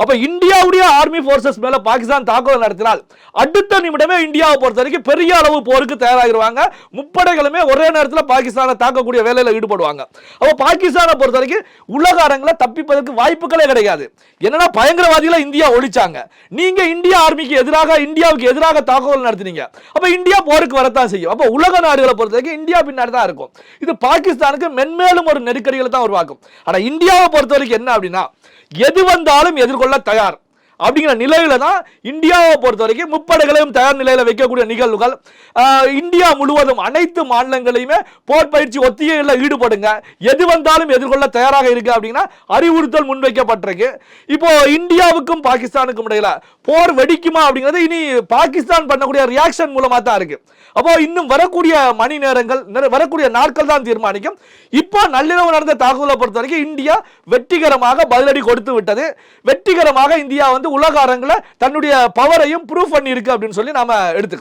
அப்ப இந்தியாவுடைய army forces மேல பாகிஸ்தான் தாக்குதல் நடத்தினால் அடுத்த நிமிடமே இந்தியாவை பொறுத்த வரைக்கும் பெரிய அளவு போருக்கு தயாராகிடுவாங்க. முப்படைகளுமே ஒரே நேரத்தில் பாகிஸ்தானை தாக்கக்கூடிய வேலையில் ஈடுபடுவாங்க. அப்ப பாகிஸ்தானை பொறுத்த வரைக்கும் உலக அரங்கில் தப்பிப்பதற்கு வாய்ப்புகளே கிடையாது. என்னன்னா பயங்கரவாதிகளை இந்தியா ஒழிச்சாங்க. நீங்க இந்தியா ஆர்மிக்கு எதிராக இந்தியாவுக்கு எதிராக தாக்குதல் நடத்தினீங்க. அப்ப இந்தியா போருக்கு வரத்தான் செய்யும். அப்ப உலக நாடுகளை பொறுத்த வரைக்கும் இந்தியா பின்னாடி தான் இருக்கும். இது பாகிஸ்தானுக்கு மென்மேலும் ஒரு நெருக்கடிகளை தான் உருவாக்கும். ஆனா இந்தியாவை பொறுத்த வரைக்கும் என்ன அப்படின்னா எது வந்தாலும் எதிர்கொள்ள தயார் அப்படிங்கிற நிலையில தான் இந்தியாவை பொறுத்த வரைக்கும் முப்படைகளையும் தயார் நிலையில வைக்கக்கூடிய நிகழ்வுகள். இந்தியா முழுவதும் அனைத்து மாநிலங்களையுமே போர் பயிற்சி ஒத்திகையில் ஈடுபடுங்க, எது வந்தாலும் எதிர்கொள்ள தயாராக இருக்கு அப்படின்னா அறிவுறுத்தல் முன்வைக்கப்பட்டிருக்கு. இப்போ இந்தியாவுக்கும் பாகிஸ்தானுக்கும் இடையில போர் வெடிக்குமா அப்படிங்கிறது இனி பாகிஸ்தான் பண்ணக்கூடிய ரியாக்ஷன் மூலமா தான் இருக்கு. அப்போ இன்னும் வரக்கூடிய மணி நேரங்கள் வரக்கூடிய நாட்கள் தான் தீர்மானிக்கும். இப்போ நள்ளிரவு நடந்த தாக்குதலை பொறுத்த வரைக்கும் இந்தியா வெற்றிகரமாக பதிலடி கொடுத்து விட்டது. வெற்றிகரமாக இந்தியா உலக அரங்கில் தன்னுடைய பவரையும் ப்ரூவ் பண்ணி இருக்கு அப்படின்னு சொல்லி நாம எடுத்துக்கலாம்.